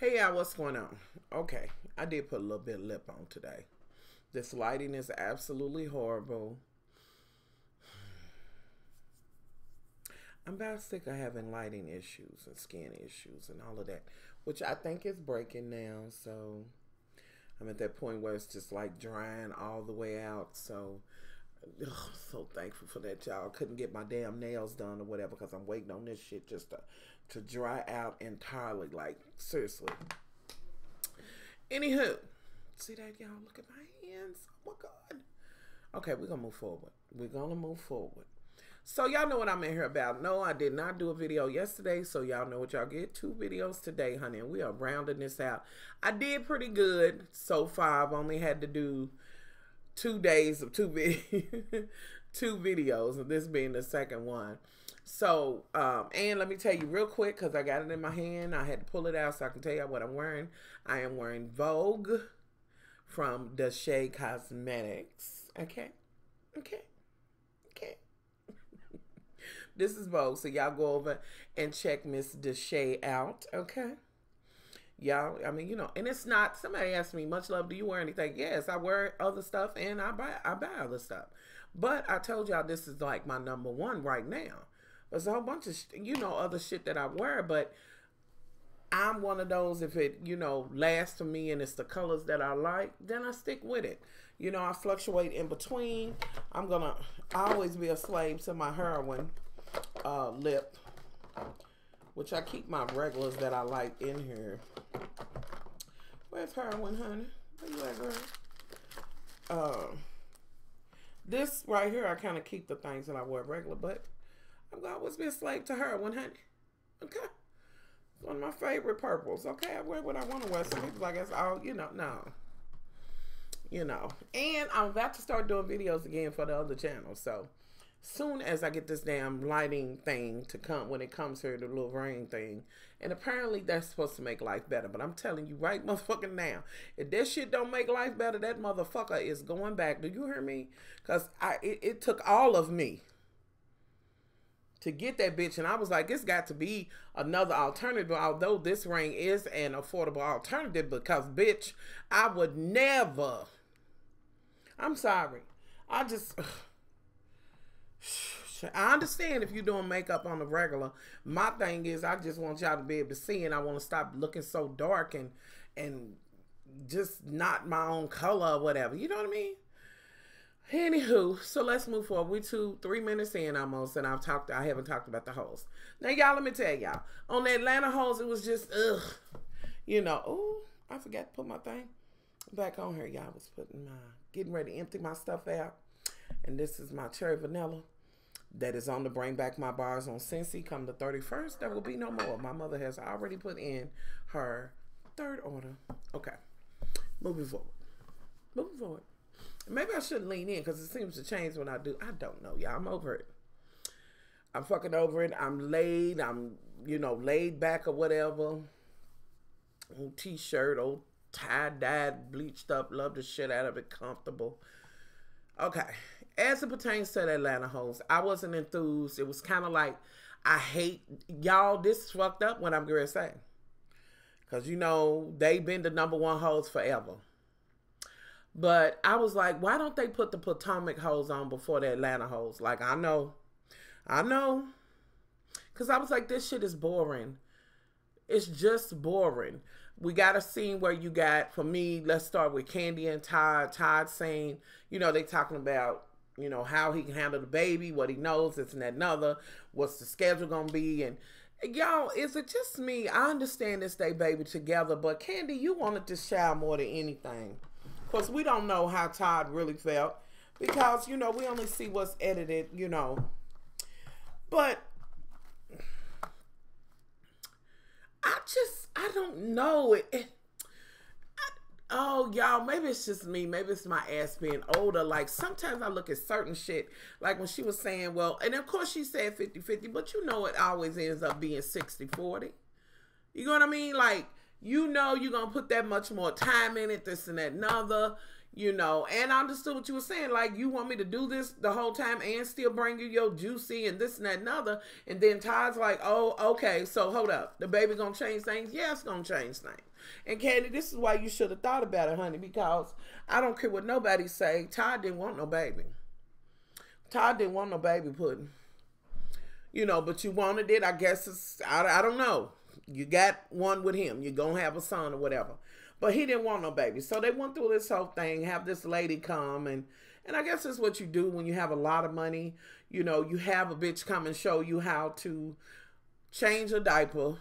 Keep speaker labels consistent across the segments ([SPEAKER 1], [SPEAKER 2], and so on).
[SPEAKER 1] Hey, y'all, what's going on? Okay, I did put a little bit of lip on today. This lighting is absolutely horrible. I'm about sick of having lighting issues and skin issues and all of that, which I think is breaking now. So I'm at that point where it's just like drying all the way out. So I'm so thankful for that, y'all. Couldn't get my damn nails done or whatever because I'm waiting on this shit just to dry out entirely. Like, seriously. Anywho, see that, y'all? Look at my hands. Oh, my God. Okay, we're going to move forward. We're going to move forward. So, y'all know what I'm in here about. No, I did not do a video yesterday, so y'all know what y'all get. 2 videos today, honey, and we are rounding this out. I did pretty good so far. I've only had to do 2 days of 2 videos, and this being the second one. So, and let me tell you real quick, because I got it in my hand. I had to pull it out so I can tell you what I'm wearing. I am wearing Vogue from Diffusers Cosmetics. Okay? Okay? Okay? This is Vogue, so y'all go over and check Miss Diffusers out, okay? Y'all, I mean, you know, and it's not, somebody asked me, much love, do you wear anything? Yes, I wear other stuff and I buy other stuff. But I told y'all this is like my #1 right now. There's a whole bunch of, you know, other shit that I wear, but I'm one of those, if it, you know, lasts for me and it's the colors that I like, then I stick with it. You know, I fluctuate in between. I'm gonna always be a slave to my heroin lip, which I keep my regulars that I like in here. Where's heroin, honey? Where you at, girl? This right here, I kind of keep the things that I wear regular, but I'm gonna always be a slave to heroin, honey. Okay? It's one of my favorite purples. Okay, I wear what I want to wear. Some people, I guess, all, you know, no. You know. And I'm about to start doing videos again for the other channel, so soon as I get this damn lighting thing to come, when it comes here, the little rain thing, and apparently that's supposed to make life better, but I'm telling you right motherfucking now, if that shit don't make life better, that motherfucker is going back. Do you hear me? Because it took all of me to get that bitch, and I was like, it's got to be another alternative, although this ring is an affordable alternative, because bitch, I would never, I'm sorry, I just, I understand if you're doing makeup on the regular. My thing is, I just want y'all to be able to see, and I want to stop looking so dark and just not my own color or whatever. You know what I mean? Anywho, so let's move forward. We 3 minutes in almost, and I haven't talked about the hoes. Now, y'all, let me tell y'all. On the Atlanta hoes, it was just, ugh. You know, oh, I forgot to put my thing back on here. Y'all was getting ready to empty my stuff out. And this is my cherry vanilla that is on to bring back my bars on SCENTSY. Come the 31st, there will be no more. My mother has already put in her 3rd order. Okay, moving forward. Moving forward. Maybe I shouldn't lean in because it seems to change when I do. I don't know, y'all. I'm over it. I'm fucking over it. I'm laid. I'm, you know, laid back or whatever. Old t-shirt, old tie-dyed, bleached up. Love the shit out of it. Comfortable. Okay. As it pertains to the Atlanta hoes, I wasn't enthused. It was kind of like, I hate, y'all, this is fucked up what I'm going to say. Because, you know, they've been the #1 hoes forever. But I was like, why don't they put the Potomac hoes on before the Atlanta hoes? Like, I know. Because I was like, this shit is boring. It's just boring. We got a scene where you got, for me, let's start with Candy and Todd. Todd saying, you know, they talking about, you know, how he can handle the baby, what he knows, this and that and other, what's the schedule gonna be, and y'all, is it just me? I understand this they baby together, but Candy, you wanted this child more than anything. Because we don't know how Todd really felt. Because, you know, we only see what's edited, you know. But I don't know. Oh, y'all, maybe it's just me. Maybe it's my ass being older. Like, sometimes I look at certain shit. Like when she was saying, well, and of course she said 50-50, but you know it always ends up being 60-40. You know what I mean? Like, you know you're going to put that much more time in it, this and that and other, you know. And I understood what you were saying. Like, you want me to do this the whole time and still bring you your juicy and this and that and other. And then Todd's like, oh, okay, so hold up. The baby going to change things? Yeah, it's going to change things. And Candy, this is why you should have thought about it, honey, because I don't care what nobody say. Todd didn't want no baby. Todd didn't want no baby pudding. You know, but you wanted it. I guess it's, I don't know. You got one with him. You're going to have a son or whatever. But he didn't want no baby. So they went through this whole thing, have this lady come. And I guess that's what you do when you have a lot of money. You know, you have a bitch come and show you how to change a diaper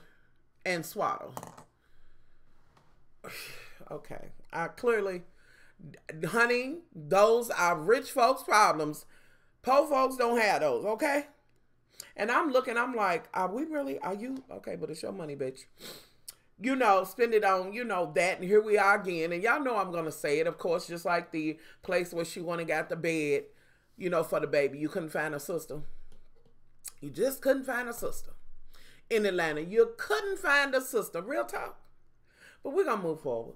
[SPEAKER 1] and swaddle. Okay. Clearly, honey, those are rich folks' problems. Poor folks don't have those, okay? And I'm looking, I'm like, are you? Okay, but it's your money, bitch. You know, spend it on, you know, that. And here we are again. And y'all know I'm going to say it, of course, just like the place where she went and got the bed, you know, for the baby. You couldn't find a sister. You just couldn't find a sister in Atlanta. You couldn't find a sister. Real talk. But we're going to move forward.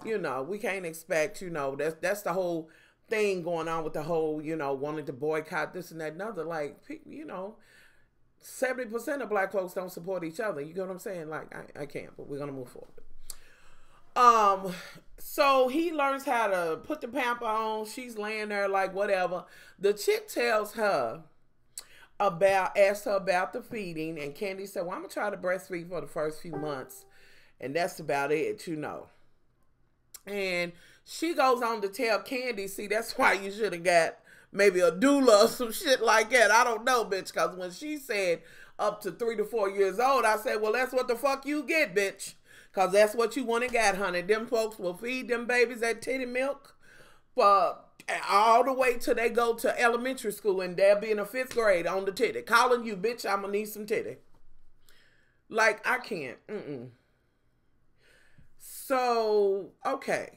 [SPEAKER 1] You know, we can't expect, you know, that's the whole thing going on with the whole, you know, wanting to boycott this and that and other. Like, you know, 70% of black folks don't support each other. You get what I'm saying? Like, I can't, but we're going to move forward. So he learns how to put the pamper on. She's laying there like whatever. The chick tells her asks her about the feeding, and Candy said, well, I'm going to try to breastfeed for the first few months. And that's about it, you know. And she goes on to tell Candy, see, that's why you should have got maybe a doula or some shit like that. I don't know, bitch, because when she said up to 3 to 4 years old, I said, well, that's what the fuck you get, bitch. Because that's what you want and got, honey. Them folks will feed them babies that titty milk for all the way till they go to elementary school, and they'll be in the 5th grade on the titty. Calling you, bitch, I'm going to need some titty. Like, I can't. So, okay.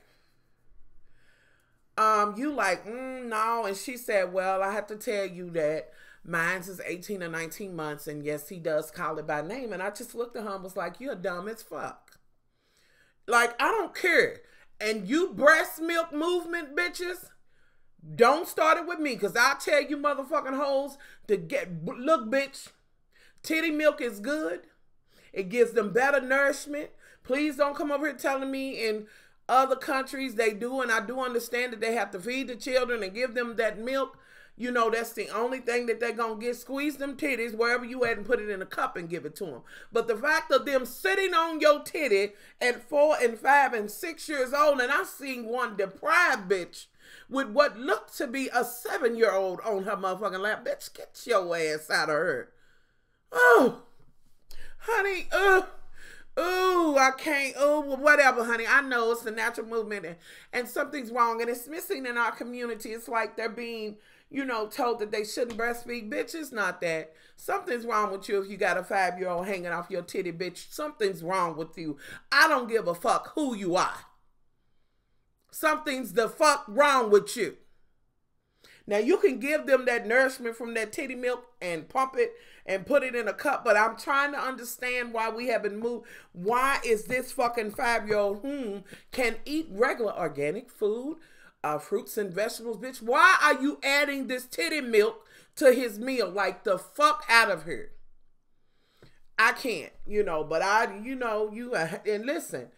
[SPEAKER 1] You like, no. And she said, well, I have to tell you that mine's is 18 or 19 months. And yes, he does call it by name. And I just looked at her and was like, you're dumb as fuck. Like, I don't care. And you breast milk movement bitches, don't start it with me. Because I'll tell you motherfucking hoes to look, bitch, titty milk is good. It gives them better nourishment. Please don't come over here telling me in other countries they do, and I do understand that they have to feed the children and give them that milk. You know, that's the only thing that they're going to get. Squeeze them titties wherever you at and put it in a cup and give it to them. But the fact of them sitting on your titty at 4 and 5 and 6 years old, and I seen one deprived bitch with what looked to be a 7-year-old on her motherfucking lap. Bitch, get your ass out of her. Oh, honey, ooh, I can't. Ooh, whatever, honey. I know it's the natural movement and something's wrong and it's missing in our community. It's like they're being, you know, told that they shouldn't breastfeed. Bitch, it's not that. Something's wrong with you if you got a 5-year-old hanging off your titty, bitch. Something's wrong with you. I don't give a fuck who you are. Something's the fuck wrong with you. Now, you can give them that nourishment from that titty milk and pump it and put it in a cup, but I'm trying to understand why we haven't moved. Why is this fucking 5-year-old can eat regular organic food, fruits and vegetables, bitch? Why are you adding this titty milk to his meal? Like, the fuck out of here. I can't, you know, but and listen,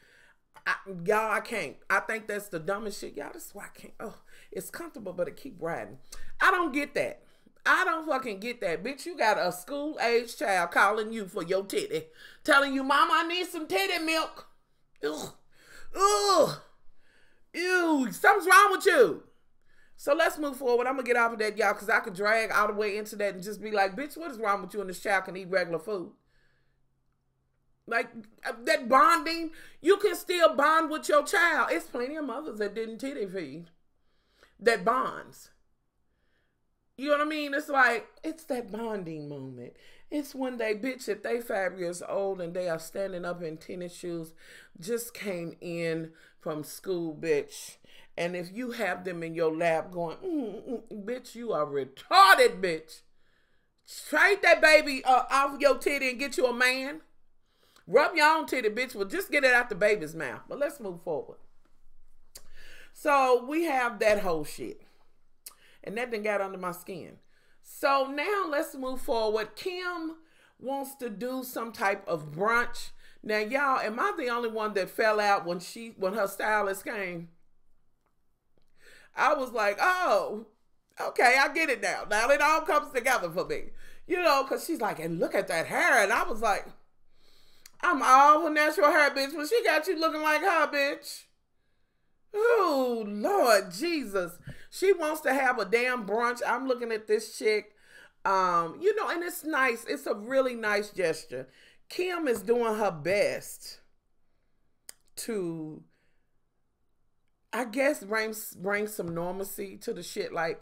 [SPEAKER 1] y'all, I can't. I think that's the dumbest shit. Y'all, this is why I can't. Oh, it's comfortable, but it keep riding. I don't get that. I don't fucking get that. Bitch, you got a school-age child calling you for your titty. Telling you, Mama, I need some titty milk. Ugh. Ugh. Ew. Something's wrong with you. So let's move forward. I'm going to get off of that, y'all, because I could drag all the way into that and just be like, bitch, what is wrong with you and this child can eat regular food? Like, that bonding, you can still bond with your child. It's plenty of mothers that didn't titty feed that bonds. You know what I mean? It's like, it's that bonding moment. It's when they, bitch, if they 5 years old and they are standing up in tennis shoes, just came in from school, bitch. And if you have them in your lap going, bitch, you are retarded, bitch. Trade that baby off your titty and get you a man. Rub your own titty, bitch. Well, just get it out the baby's mouth. But let's move forward. So we have that whole shit. And that done got under my skin. So now let's move forward. Kim wants to do some type of brunch. Now, y'all, am I the only one that fell out when her stylist came? I was like, oh, okay, I get it now. Now it all comes together for me. You know, because she's like, and look at that hair. And I was like, I'm all for natural hair, bitch. When she got you looking like her, bitch. Oh, Lord Jesus. She wants to have a damn brunch. I'm looking at this chick. You know, and it's nice. It's a really nice gesture. Kim is doing her best to, I guess, bring some normalcy to the shit. Like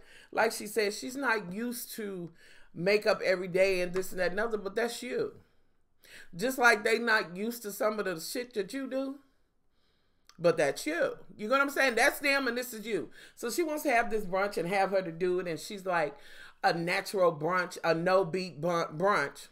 [SPEAKER 1] she said, she's not used to makeup every day and this and that and other, but that's you. Just like they not used to some of the shit that you do, but that's you. You know what I'm saying? That's them and this is you. So she wants to have this brunch and have her to do it, and she's like, a natural brunch, a no-beat brunch.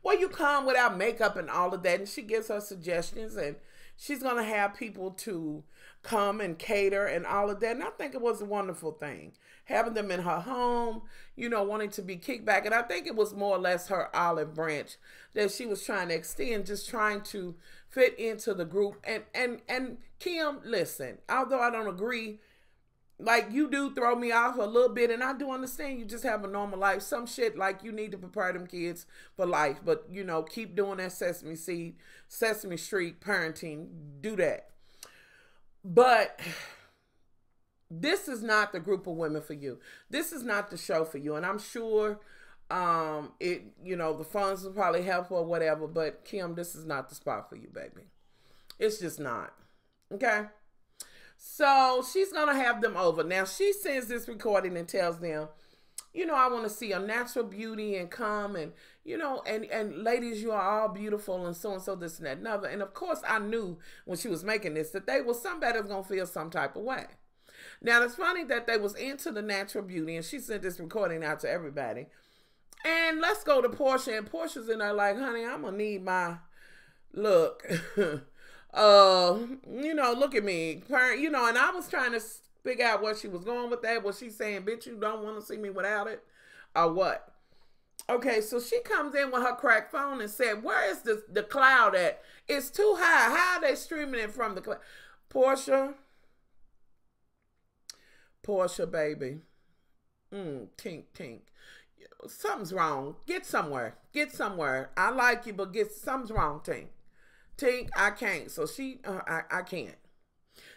[SPEAKER 1] Well, you come without makeup and all of that, and she gives her suggestions, and she's going to have people to come and cater and all of that. And I think it was a wonderful thing. Having them in her home, you know, wanting to be kicked back. And I think it was more or less her olive branch that she was trying to extend, just trying to fit into the group. And Kim, listen, although I don't agree, like, you do throw me off a little bit, and I do understand you just have a normal life. Some shit, like, you need to prepare them kids for life. But, you know, keep doing that Sesame Street parenting. Do that. But this is not the group of women for you. This is not the show for you. And I'm sure you know, the funds will probably help or whatever. But, Kim, this is not the spot for you, baby. It's just not. Okay? So she's going to have them over. Now, she sends this recording and tells them, you know, I want to see a natural beauty and come and, you know, and ladies, you are all beautiful and so, this and that and other. And of course, I knew when she was making this that somebody was going to feel some type of way. Now, it's funny that they was into the natural beauty, and she sent this recording out to everybody. And let's go to Portia, and Portia's in there like, honey, I'm going to need my look. You know, look at me, you know, and I was trying to figure out what she was going with that. Was she saying, bitch, you don't want to see me without it, or what? Okay, so she comes in with her cracked phone and said, where is the cloud at? It's too high. How are they streaming it from the cloud? Portia, baby. Tink. Something's wrong. Get somewhere. I like you, but something's wrong, Tink. I can't. So she, I can't.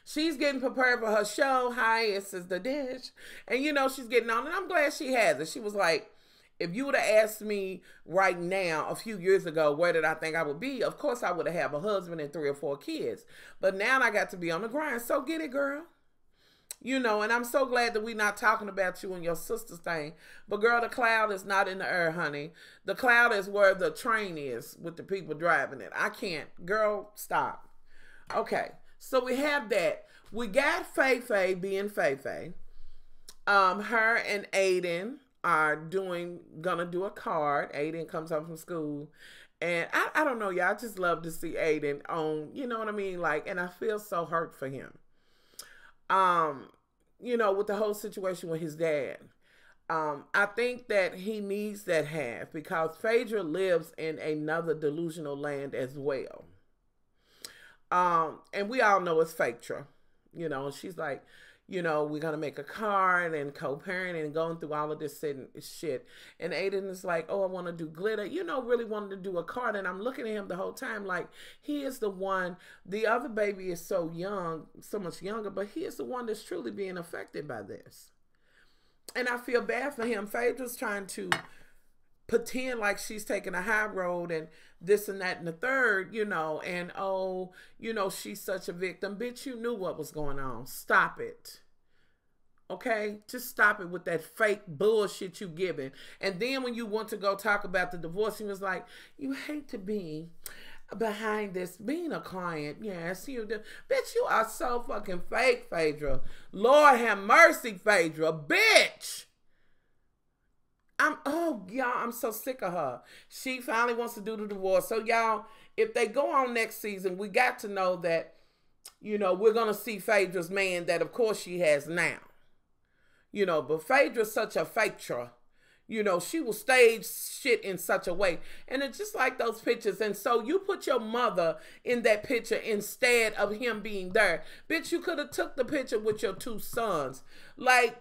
[SPEAKER 1] She's getting prepared for her show. Hi, this is the dish. And, you know, she's getting on. And I'm glad she has it. She was like, if you would have asked me right now, a few years ago, where did I think I would be? Of course, I would have a husband and 3 or 4 kids. But now I got to be on the grind. So get it, girl. You know, and I'm so glad that we're not talking about you and your sister's thing. But, girl, the cloud is not in the air, honey. The cloud is where the train is with the people driving it. I can't. Girl, stop. Okay, so we have that. We got Faye being Faye. Her and Aiden are gonna do a card. Aiden comes home from school. And I don't know, y'all. I just love to see Aiden on, you know what I mean? Like, and I feel so hurt for him. You know, with the whole situation with his dad. I think that he needs that half because Phaedra lives in another delusional land as well. And we all know it's Phaedra. You know, she's like, you know, we're going to make a card and co-parenting and going through all of this shit. And Aiden is like, oh, I want to do glitter. You know, really wanted to do a card. And I'm looking at him the whole time like he is the one. The other baby is so young, so much younger, but he is the one that's truly being affected by this. And I feel bad for him. Phaedra's trying to pretend like she's taking a high road and this and that and the third, you know, and oh, you know, she's such a victim. Bitch, you knew what was going on. Stop it. Okay? Just stop it with that fake bullshit you giving. And then when you want to go talk about the divorce, he was like, you hate to be behind this, being a client. Yes, you do. Bitch, you are so fucking fake, Phaedra. Lord have mercy, Phaedra. Bitch! Y'all, I'm so sick of her. She finally wants to do the divorce. So, y'all, if they go on next season, we got to know that, you know, we're going to see Phaedra's man that, of course, she has now. You know, but Phaedra's such a Phaedra. You know, she will stage shit in such a way. And it's just like those pictures. And so you put your mother in that picture instead of him being there. Bitch, you could have took the picture with your 2 sons. Like,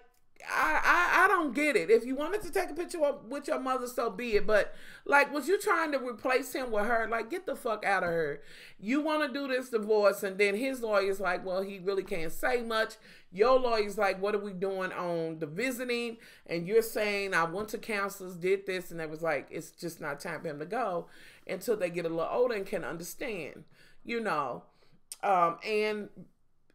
[SPEAKER 1] I don't get it. If you wanted to take a picture with your mother, so be it. But, like, was you trying to replace him with her? Like, get the fuck out of her. You want to do this divorce, and then his lawyer's like, well, he really can't say much. Your lawyer's like, what are we doing on the visiting? And you're saying, I went to counselors, did this, and they was like, it's just not time for him to go until they get a little older and can understand, you know. And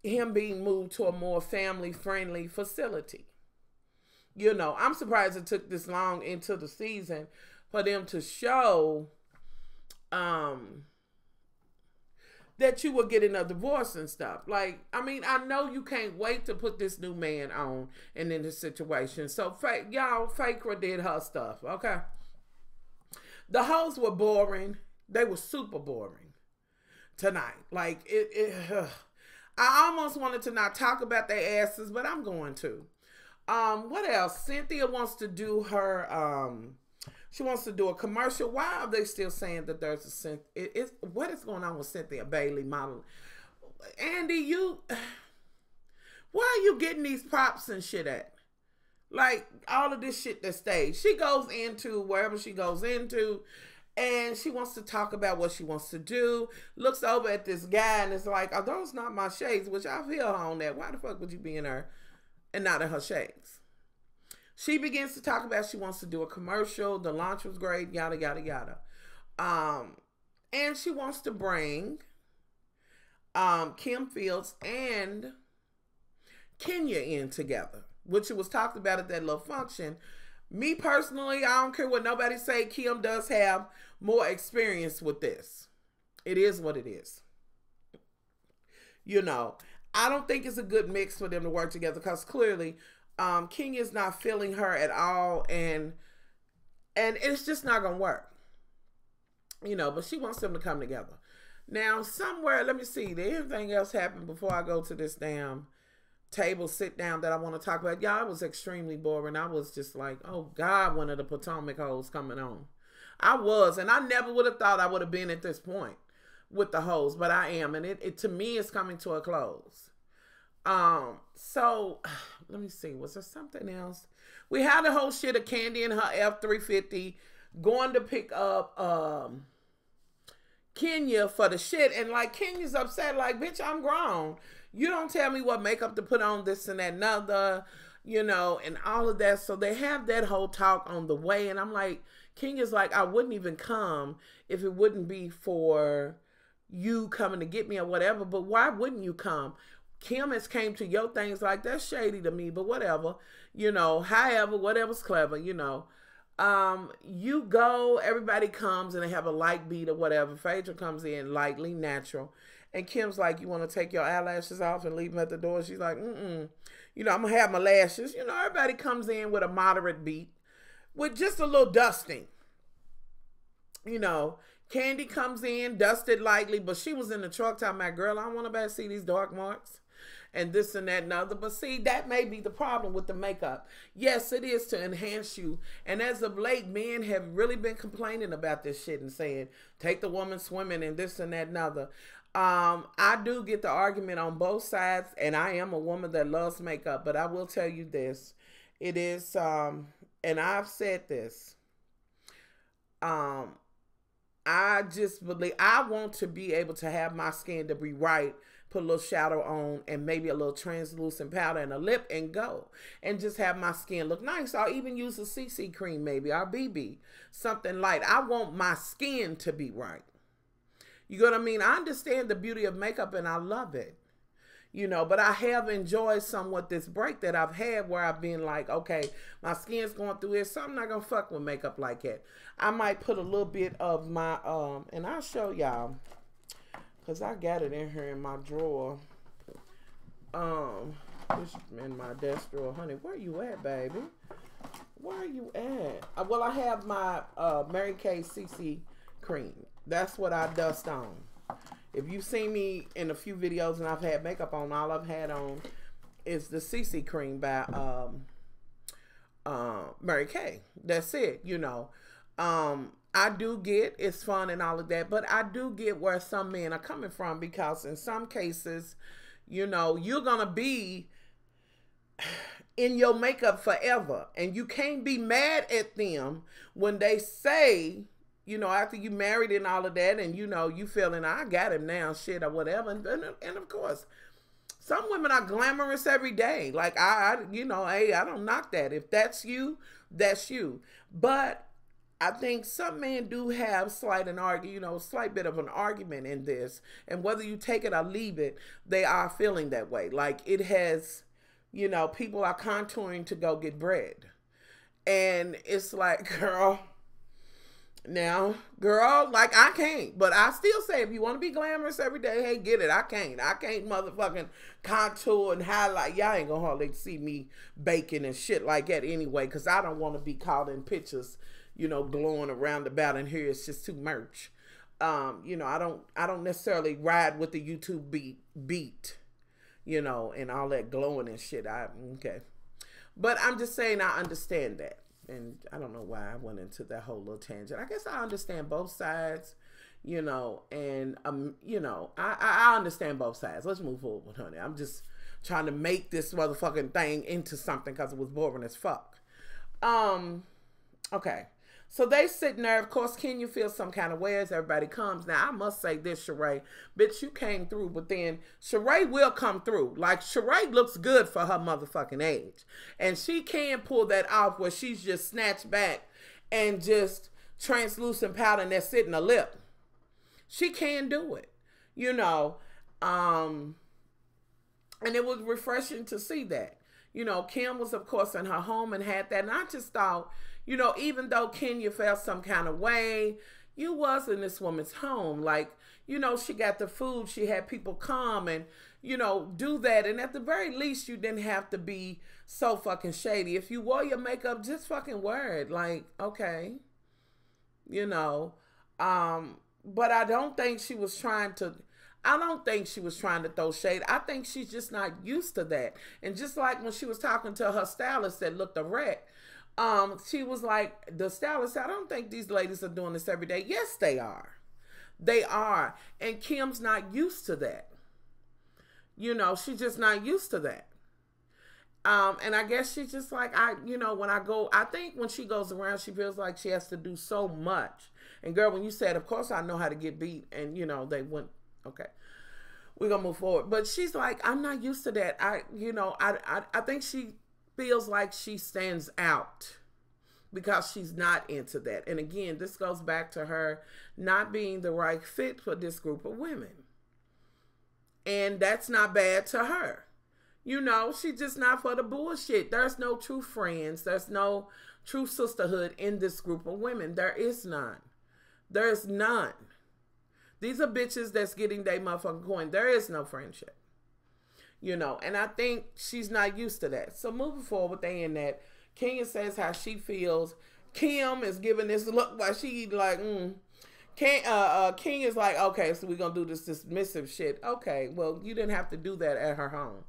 [SPEAKER 1] him being moved to a more family-friendly facility. You know, I'm surprised it took this long into the season for them to show that you were getting a divorce and stuff. Like, I mean, I know you can't wait to put this new man on and in this situation. So, y'all, Fakra did her stuff, okay? The hoes were boring. They were super boring tonight. Like, I almost wanted to not talk about their asses, but I'm going to. What else? Cynthia wants to do her, she wants to do a commercial. Why are they still saying that there's a what is going on with Cynthia Bailey model? Andy, where are you getting these props and shit at? Like, all of this shit that stays. She goes into wherever she goes into, and she wants to talk about what she wants to do. Looks over at this guy and is like, are those not my shades? Which I feel her on that. Why the fuck would you be in her and not in her shades? She begins to talk about she wants to do a commercial. The launch was great, yada, yada, yada. And she wants to bring Kim Fields and Kenya in together, which was talked about at that little function. Me personally, I don't care what nobody say, Kim does have more experience with this. It is what it is. You know, I don't think it's a good mix for them to work together because clearly Kenya's not feeling her at all, and it's just not gonna work. You know, but she wants them to come together. Now, somewhere, let me see, did anything else happen before I go to this damn table sit down that I want to talk about? Y'all, it was extremely boring. I was just like, oh God, one of the Potomac hoes coming on. I was, and I never would have thought I would have been at this point with the hoes, but I am, and it to me is coming to a close. So let me see, was there something else? We had the whole shit of Candy in her F-350 going to pick up Kenya for the shit, and like Kenya's upset, like, bitch, I'm grown. You don't tell me what makeup to put on, this and that and other, you know, and all of that. So they have that whole talk on the way, and I'm like, Kenya's like, I wouldn't even come if it wouldn't be for you coming to get me or whatever, but why wouldn't you come? Kim has came to your things like, that's shady to me, but whatever, you know, however, whatever's clever, you know. You go, everybody comes and they have a light beat or whatever. Phaedra comes in lightly, natural. And Kim's like, you want to take your eyelashes off and leave them at the door? She's like, you know, I'm going to have my lashes. You know, everybody comes in with a moderate beat with just a little dusting. You know, Candy comes in, dusted lightly, but she was in the truck talking about, girl, I don't want to see these dark marks and this and that and other. But see, that may be the problem with the makeup. Yes, it is to enhance you. And as of late, men have really been complaining about this shit and saying, take the woman swimming and this and that and other. I do get the argument on both sides, and I am a woman that loves makeup, but I will tell you this. It is, and I've said this, I just believe, I want to be able to have my skin to be right, put a little shadow on and maybe a little translucent powder and a lip and go. And just have my skin look nice. I'll even use a CC cream maybe, or BB, something light. I want my skin to be right. You know what I mean? I understand the beauty of makeup and I love it. You know, but I have enjoyed somewhat this break that I've had where I've been like, okay, my skin's going through it, so I'm not going to fuck with makeup like that. I might put a little bit of my, and I'll show y'all, because I got it in here in my drawer. This is in my desk drawer. Honey, where you at, baby? Where are you at? Well, I have my Mary Kay CC cream. That's what I dust on. If you've seen me in a few videos and I've had makeup on, all I've had on is the CC cream by Mary Kay. That's it, you know. I do get it's fun and all of that, but I do get where some men are coming from, because in some cases, you know, you're gonna be in your makeup forever, and you can't be mad at them when they say, you know, after you married and all of that, and you know, you feeling I got him now, shit or whatever, and of course, some women are glamorous every day. Like you know, hey, I don't knock that. If that's you, that's you. But I think some men do have slight bit of an argument in this, and whether you take it or leave it, they are feeling that way. Like it has, you know, people are contouring to go get bread, and it's like, girl, like I can't, but I still say if you want to be glamorous every day, hey, get it. I can't motherfucking contour and highlight. Y'all ain't gonna hardly see me baking and shit like that anyway, because I don't want to be caught in pictures, you know, glowing around about in here. It's just too much. You know, I don't necessarily ride with the YouTube beat, you know, and all that glowing and shit. Okay. But I'm just saying I understand that. And I don't know why I went into that whole little tangent. I guess I understand both sides, you know, and you know, I understand both sides. Let's move forward, honey. I'm just trying to make this motherfucking thing into something because it was boring as fuck. Okay. So they sitting there. Of course, Kenya feels some kind of way as everybody comes. Now, I must say this, Sheree. Bitch, you came through, but then Sheree will come through. Like, Sheree looks good for her motherfucking age. And she can pull that off where she's just snatched back and just translucent powder and that's sitting her lip. She can do it, you know. And it was refreshing to see that. You know, Kim was, of course, in her home and had that. And I just thought, you know, even though Kenya felt some kind of way, you was in this woman's home. Like, you know, she got the food. She had people come and, you know, do that. And at the very least, you didn't have to be so fucking shady. If you wore your makeup, just fucking wear it. Like, okay. You know. But I don't think she was trying to throw shade. I think she's just not used to that. And just like when she was talking to her stylist that looked a wreck, she was like, the stylist said, I don't think these ladies are doing this every day. Yes, they are. They are. And Kim's not used to that. You know, she's just not used to that. And I guess she's just like, I think when she goes around, she feels like she has to do so much. And girl, when you said, of course I know how to get beat, and you know, they went, okay, we're gonna move forward. But she's like, I'm not used to that. I think she feels like she stands out because she's not into that. And again, this goes back to her not being the right fit for this group of women. And that's not bad to her. You know, she's just not for the bullshit. There's no true friends. There's no true sisterhood in this group of women. There is none. There's none. These are bitches that's getting their motherfucking coin. There is no friendship. You know, and I think she's not used to that. So moving forward, they in that. Kenya says how she feels. Kim is giving this look while she like, King is like, okay, so we're going to do this dismissive shit. Okay, well, you didn't have to do that at her home.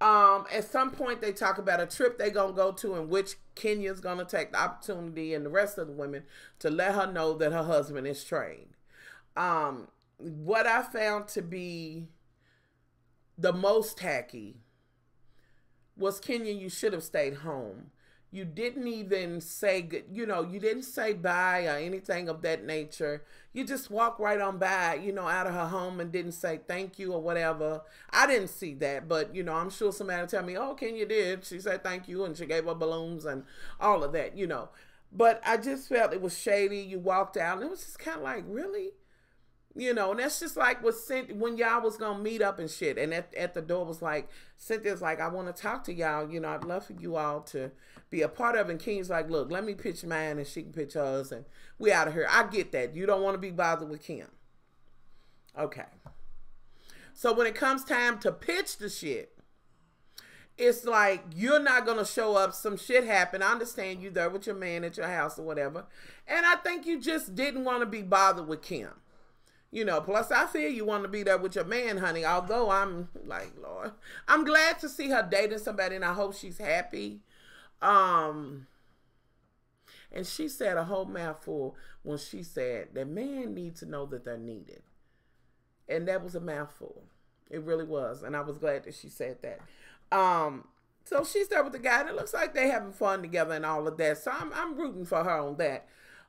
[SPEAKER 1] At some point, they talk about a trip they're going to go to in which Kenya's going to take the opportunity and the rest of the women to let her know that her husband is trained. What I found to be the most tacky was, Kenya, you should have stayed home. You didn't even say good, you know, you didn't say bye or anything of that nature. You just walked right on by, you know, out of her home and didn't say thank you or whatever. I didn't see that, but, you know, I'm sure somebody will tell me, oh, Kenya did. She said thank you and she gave her balloons and all of that, you know. But I just felt it was shady. You walked out and it was just kind of like, really? You know, and that's just like when y'all was going to meet up and shit. And at the door was like, Cynthia's like, I want to talk to y'all. You know, I'd love for you all to be a part of it. And King's like, look, let me pitch mine and she can pitch hers. And we out of here. I get that. You don't want to be bothered with Kim. Okay. So when it comes time to pitch the shit, it's like, you're not going to show up. Some shit happened. I understand you there with your man at your house or whatever. And I think you just didn't want to be bothered with Kim. You know, plus I feel you want to be there with your man, honey. Although I'm like, Lord, I'm glad to see her dating somebody and I hope she's happy. And she said a whole mouthful when she said that men need to know that they're needed. And that was a mouthful. It really was. And I was glad that she said that. So she's there with the guy, and it looks like they're having fun together and all of that. So I'm rooting for her on that.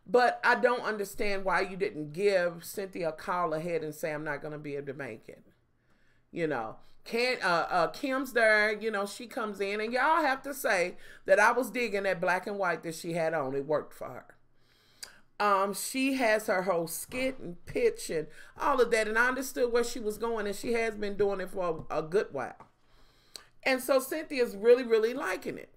[SPEAKER 1] But I don't understand why you didn't give Cynthia a call ahead and say, I'm not going to be able to make it. You know, Kim's there, you know, she comes in, and y'all have to say that I was digging that black and white that she had on. It worked for her. She has her whole skit and pitch and all of that, and I understood where she was going, and she has been doing it for a good while. And so Cynthia's really, really liking it.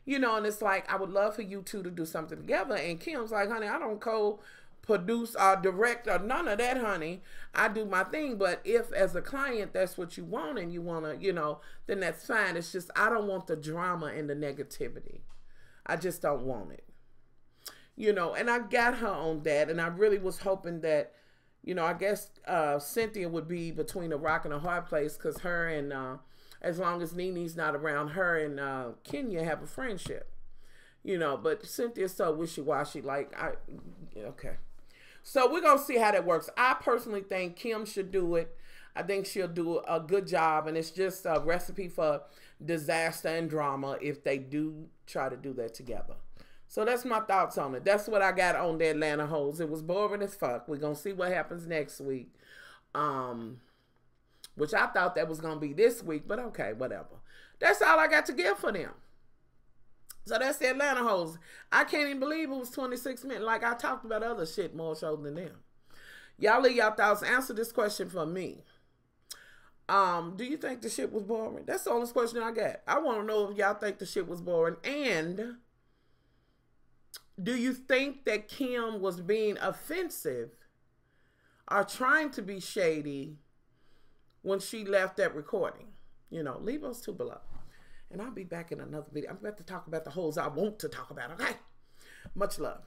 [SPEAKER 1] You know, and it's like, I would love for you two to do something together. And Kim's like, honey, I don't co-produce or direct or none of that, honey. I do my thing. But if as a client, that's what you want and you want to, you know, then that's fine. It's just, I don't want the drama and the negativity. I just don't want it. You know, and I got her on that. And I really was hoping that, you know, I guess Cynthia would be between a rock and a hard place, because her and... as long as Nene's not around, her and Kenya have a friendship, you know. But Cynthia's so wishy-washy. Like, okay. So we're going to see how that works. I personally think Kim should do it. I think she'll do a good job. And it's just a recipe for disaster and drama if they do try to do that together. So that's my thoughts on it. That's what I got on the Atlanta Hoes. It was boring as fuck. We're going to see what happens next week. Which I thought that was going to be this week, but okay, whatever. That's all I got to give for them. So that's the Atlanta Hoes. I can't even believe it was 26 minutes. Like, I talked about other shit more so than them. Y'all leave y'all thoughts. Answer this question for me. Do you think the shit was boring? That's the only question I got. I want to know if y'all think the shit was boring. And do you think that Kim was being offensive or trying to be shady when she left that recording? You know, leave those two below. And I'll be back in another video. I'm about to talk about the hoes I want to talk about, okay? Much love.